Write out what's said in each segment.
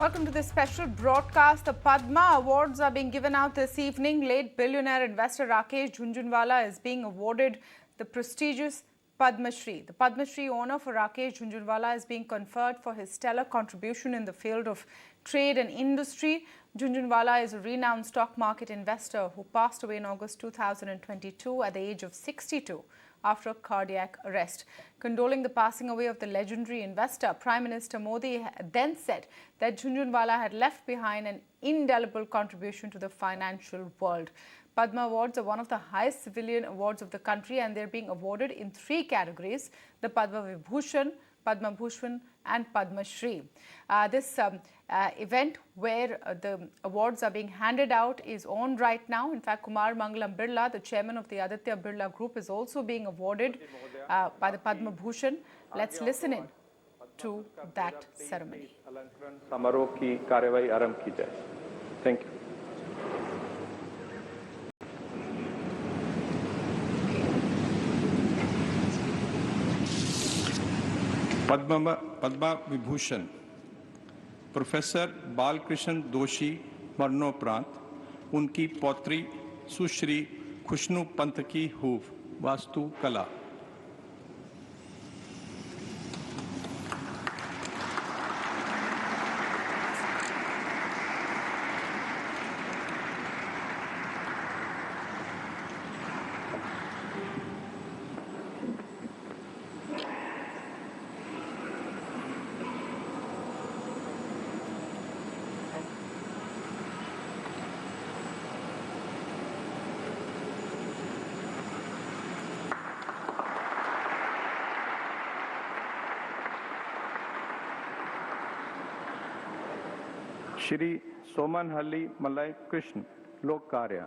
Welcome to this special broadcast. The Padma Awards are being given out this evening. Late billionaire investor Rakesh Jhunjhunwala is being awarded the prestigious Padma Shri. The Padma Shri honor for Rakesh Jhunjhunwala is being conferred for his stellar contribution in the field of trade and industry. Jhunjhunwala is a renowned stock market investor who passed away in August 2022 at the age of 62 after a cardiac arrest. Condoling the passing away of the legendary investor, Prime Minister Modi then said that Jhunjhunwala had left behind an indelible contribution to the financial world. Padma Awards are one of the highest civilian awards of the country, and they're being awarded in three categories: the Padma Vibhushan, Padma Bhushan and Padma Shri. This event where the awards are being handed out is on right now. In fact, Kumar Mangalam Birla, the chairman of the Aditya Birla Group, is also being awarded by the Padma Bhushan. Let's listen in to that ceremony. Thank you. Padma Vibhushan professor Balkrishna दोषी मरणोपरांत उनकी पौत्री सुश्री खुशनू पंत की hoof vastu कला। Shri Somanahalli Malay Krishna लोक कार्य।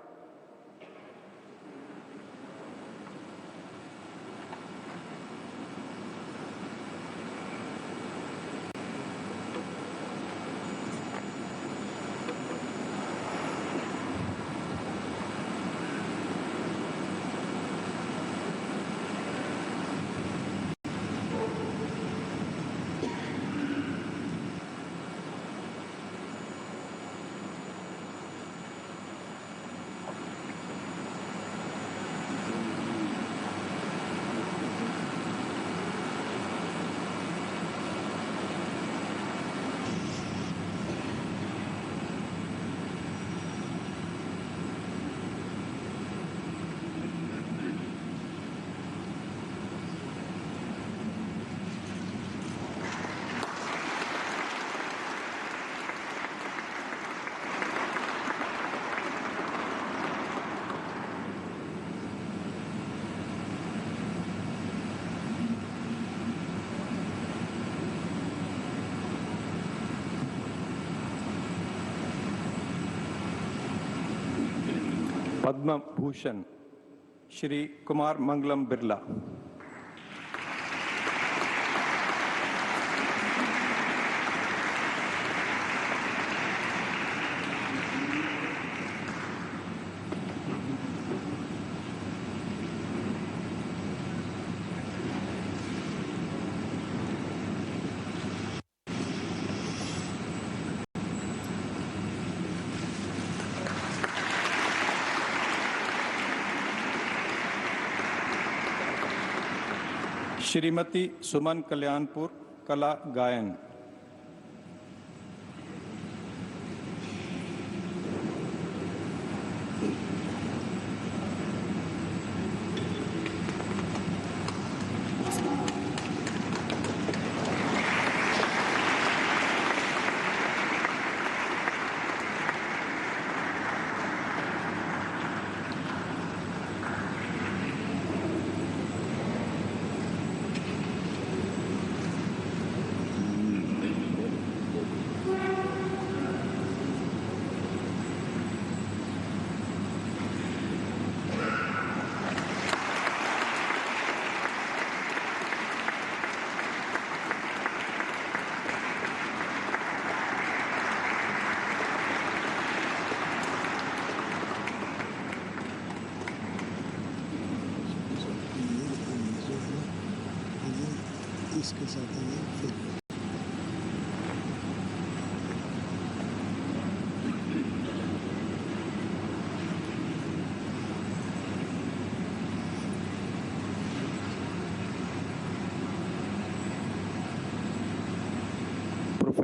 पद्म भूषण श्री कुमार मंगलम बिरला। श्रीमती सुमन कल्याणपुर कला गायन। इसके साथ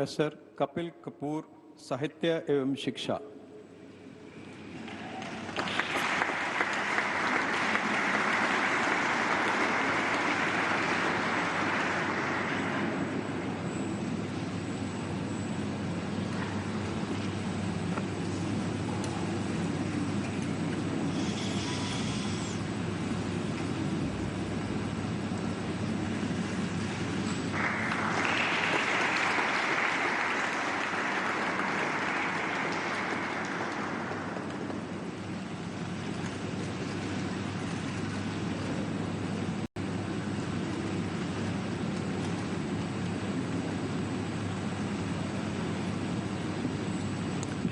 प्रोफेसर कपिल कपूर, साहित्य एवं शिक्षा।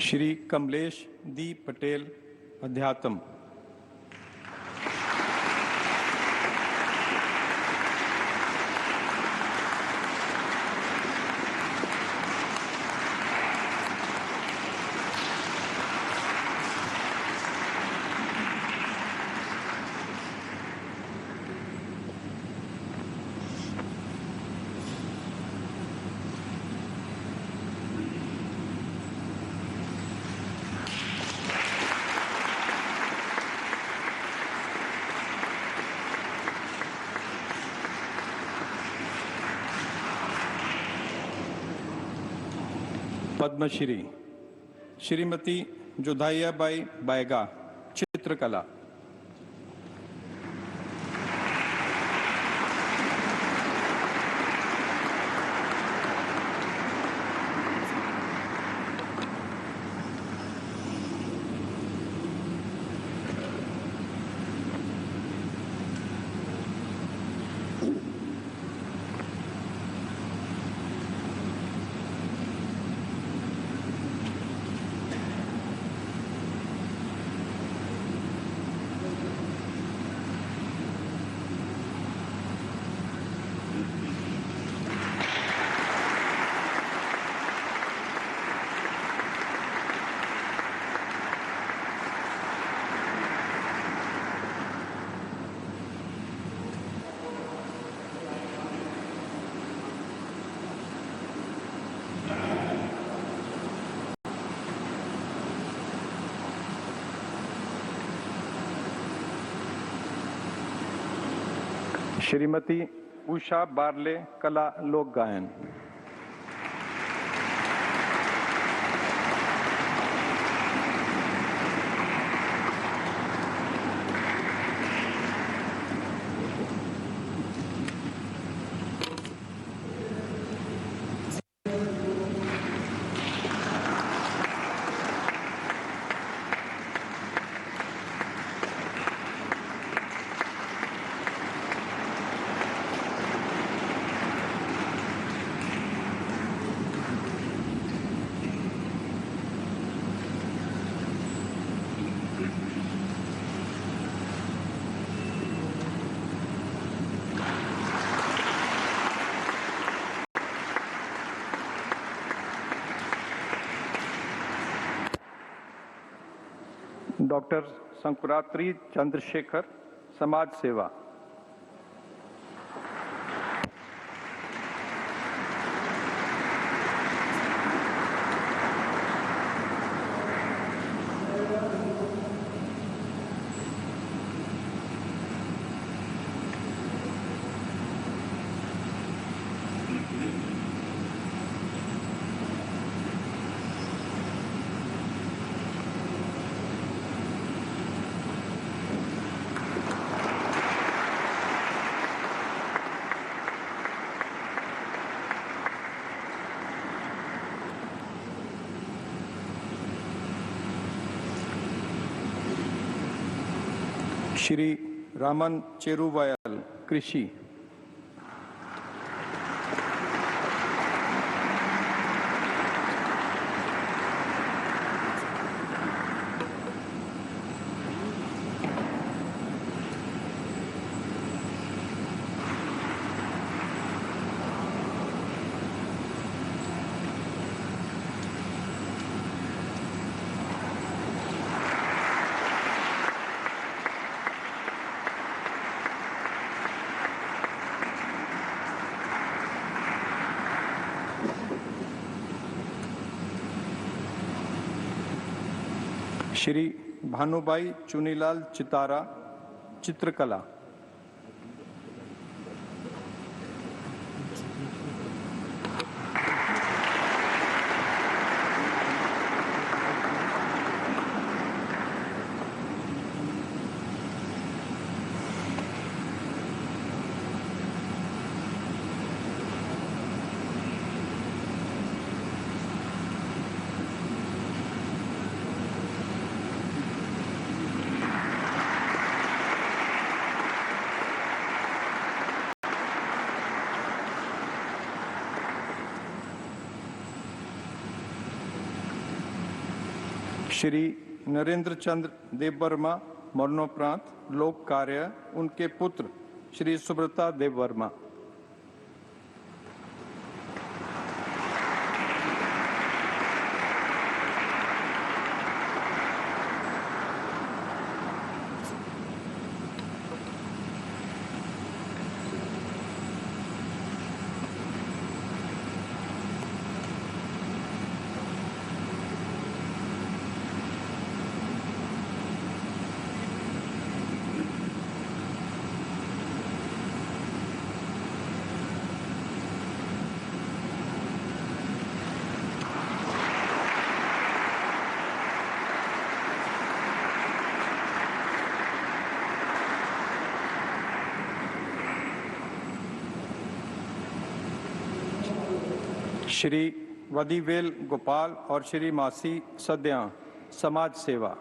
श्री कमलेश दी पटेल, अध्यात्म। पद्मश्री श्रीमती जोधाइयाबाई बायगा, चित्रकला। श्रीमती उषा बारले, कला लोक गायन। डॉक्टर संकुरात्री चंद्रशेखर, समाज सेवा। श्री रामन चेरुवयल, कृषि। श्री भानुबाई चुनीलाल चितारा, चित्रकला। श्री नरेंद्र चंद्र देववर्मा, मरणोपरांत लोक कार्य, उनके पुत्र श्री सुब्रता देववर्मा। श्री वदीवेल गोपाल और श्री मासी सद्या, समाज सेवा।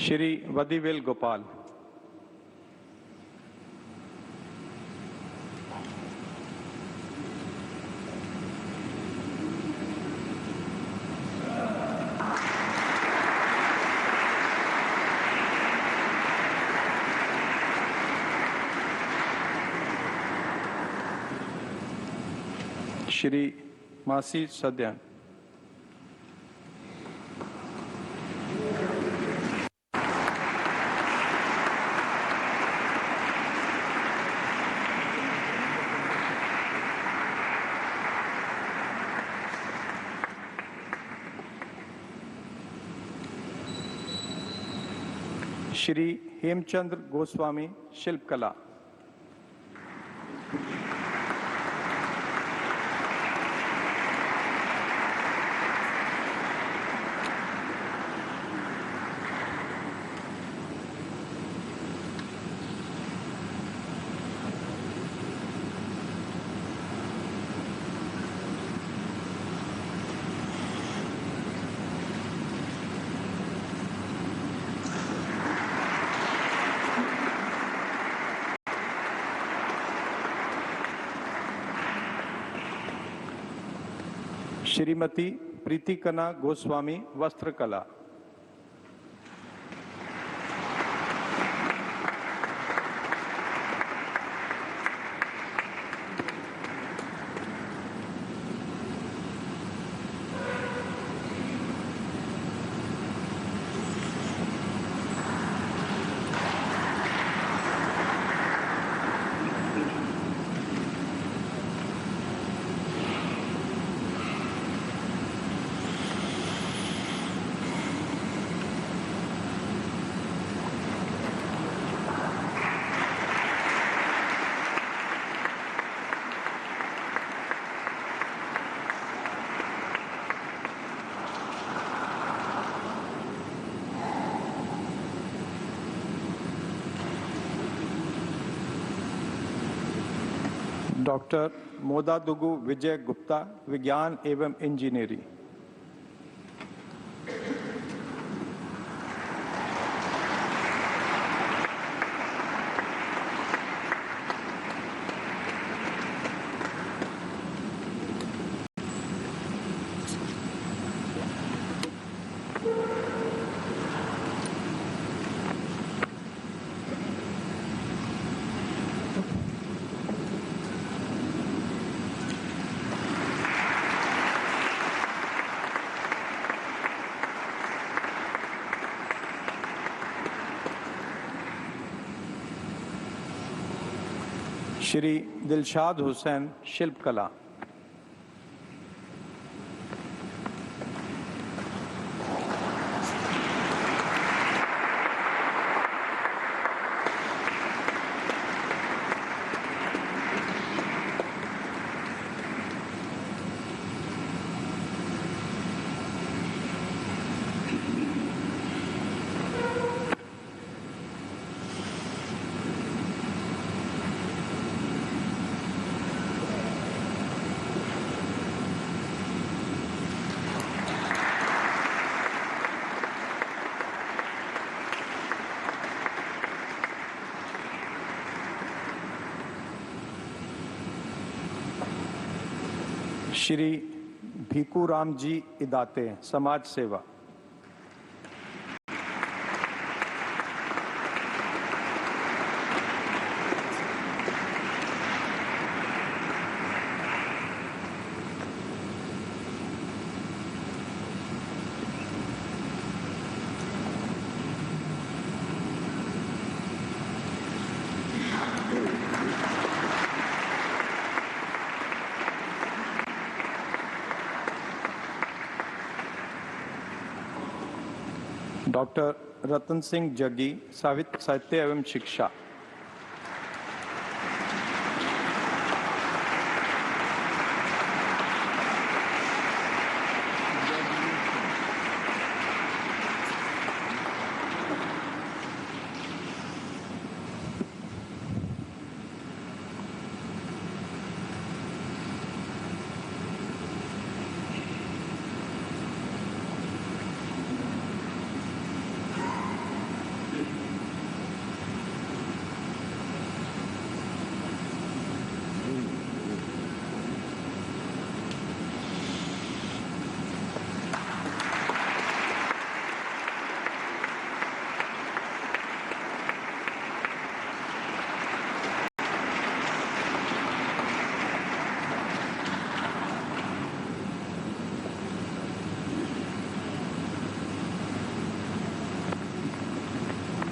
श्री वदीवेल गोपाल। श्री मासी सद्या। श्री हेमचंद्र गोस्वामी, शिल्पकला। श्रीमती प्रीतिकना गोस्वामी, वस्त्रकला। डॉक्टर मोदादुगु विजय गुप्ता, विज्ञान एवं इंजीनियरिंग। श्री दिलशाद हुसैन शिल्पकला। श्री भीकूराम जी इदाते समाज सेवा। डॉक्टर रतन सिंह जग्गी साहित्य एवं शिक्षा।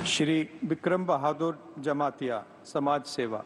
श्री विक्रम बहादुर जमातिया समाज सेवा।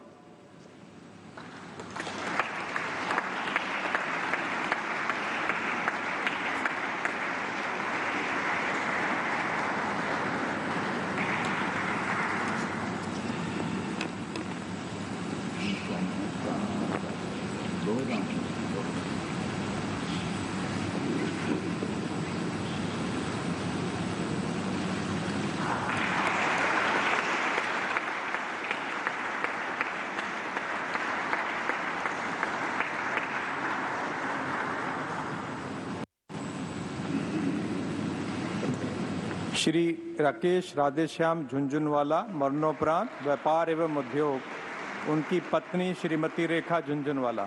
श्री राकेश राधेश्याम झुंझुनवाला मरणोपरांत व्यापार एवं उद्योग, उनकी पत्नी श्रीमती रेखा झुंझुनवाला।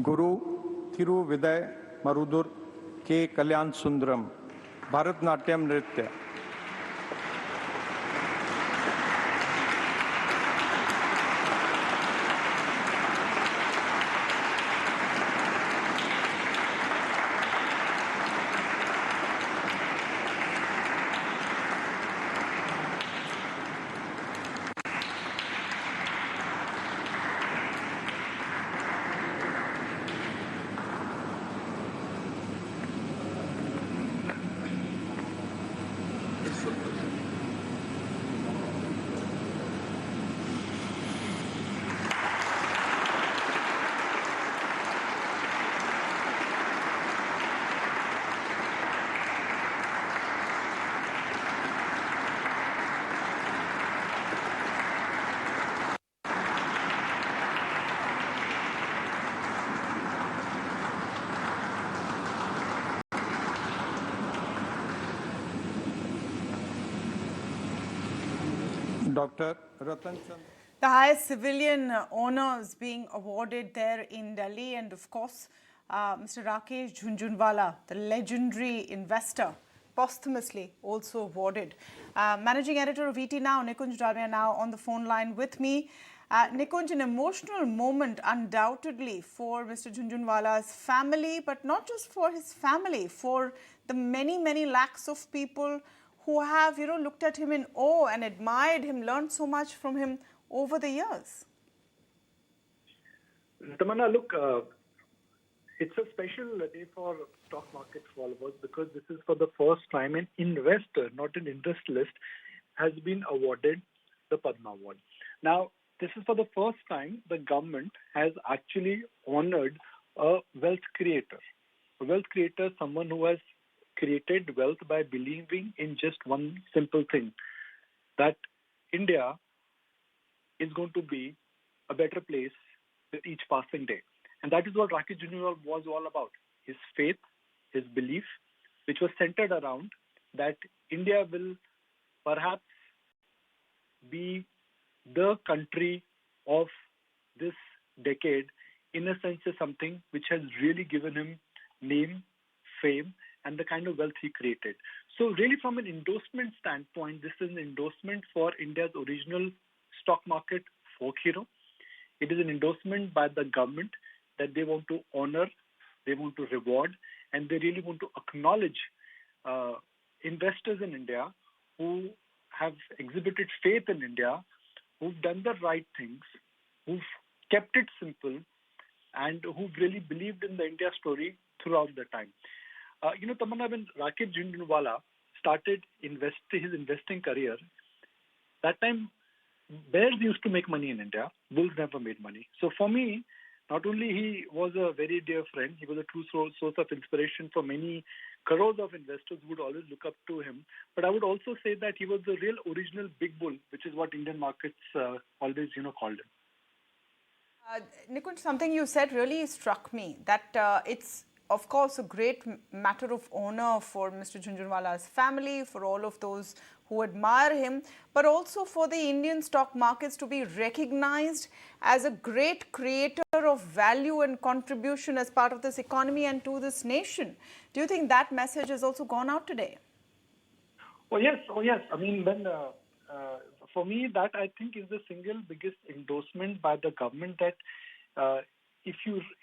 गुरु थिरुविदय मरुदुर के कल्याण सुंदरम भरतनाट्यम नृत्य। Dr. Ratan Chand. The highest civilian honors being awarded there in Delhi, and of course, Mr. Rakesh Jhunjhunwala, the legendary investor, posthumously also awarded. Managing editor of ET Now, Nikunj Dalmia, now on the phone line with me. Nikunj, an emotional moment undoubtedly for Mr. Jhunjhunwala's family, but not just for his family, for the many, many lakhs of people who have, looked at him in awe and admired him, learned so much from him over the years. Tamanna, look, it's a special day for stock market followers because this is for the first time an investor, not an industrialist, has been awarded the Padma Award. Now, this is for the first time the government has actually honored a wealth creator. A wealth creator, someone who has created wealth by believing in just one simple thing, that India is going to be a better place with each passing day. And that is what Rakesh Jhunjhunwala was all about. His faith, his belief, which was centered around that India will perhaps be the country of this decade, in a sense, is something which has really given him name, fame, and the kind of wealth he created. So really from an endorsement standpoint, this is an endorsement for India's original stock market folk hero. It is an endorsement by the government that they want to honor, they want to reward, and they really want to acknowledge investors in India who have exhibited faith in India, who've done the right things, who've kept it simple, and who've really believed in the India story throughout the time. Tamanna, when Rakesh Jhunjhunwala started his investing career, that time bears used to make money in India, bulls never made money. So for me, not only he was a very dear friend, he was a true source of inspiration for many crores of investors who would always look up to him. But I would also say that he was the real original big bull, which is what Indian markets always, called him. Nikunj, something you said really struck me, that it's of course a great matter of honor for Mr. Jhunjhunwala's family, for all of those who admire him, but also for the Indian stock markets to be recognized as a great creator of value and contribution as part of this economy and to this nation. Do you think that message has also gone out today? Oh yes. I mean, for me, that I think is the single biggest endorsement by the government that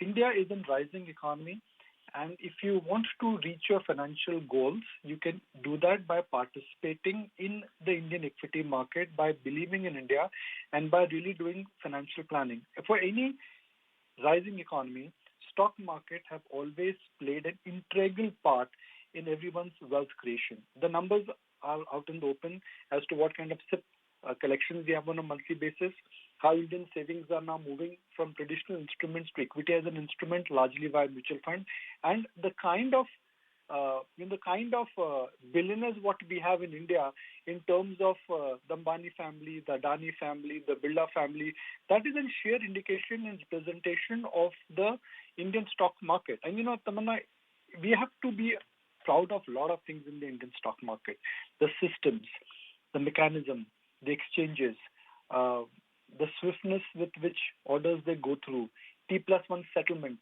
India is a rising economy, and if you want to reach your financial goals, you can do that by participating in the Indian equity market, by believing in India, and by really doing financial planning. For any rising economy, stock market have always played an integral part in everyone's wealth creation. The numbers are out in the open as to what kind of SIP collections we have on a monthly basis, how Indian savings are now moving from traditional instruments to equity as an instrument, largely via mutual fund, and the kind of billionaires what we have in India in terms of the Ambani family, the Adani family, the Birla family, that is a sheer indication and representation of the Indian stock market. And Tamanna, we have to be proud of a lot of things in the Indian stock market. The systems, the mechanism, the exchanges, the swiftness with which orders they go through, T+1 settlement,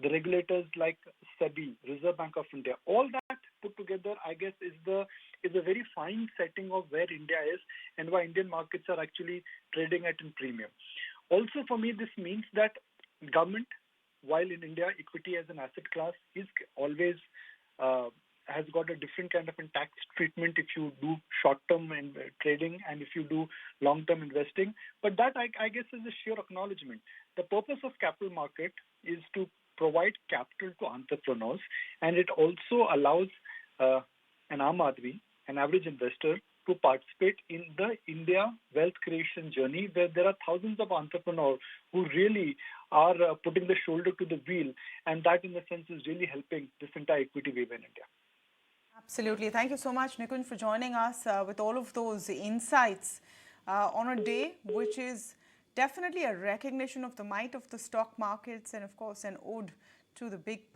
the regulators like SEBI, Reserve Bank of India, all that put together, I guess, is a very fine setting of where India is and why Indian markets are actually trading at a premium. Also, for me, this means that government, while in India equity as an asset class is always has got a different kind of a tax treatment if you do short-term trading and if you do long-term investing. But that, I guess, is a sheer acknowledgement. The purpose of capital market is to provide capital to entrepreneurs, and it also allows an Aam Aadmi, an average investor, to participate in the India wealth creation journey, where there are thousands of entrepreneurs who really are putting the shoulder to the wheel, and that in a sense is really helping this entire equity wave in India. Absolutely. Thank you so much, Nikunj, for joining us with all of those insights on a day which is definitely a recognition of the might of the stock markets and, of course, an ode to the big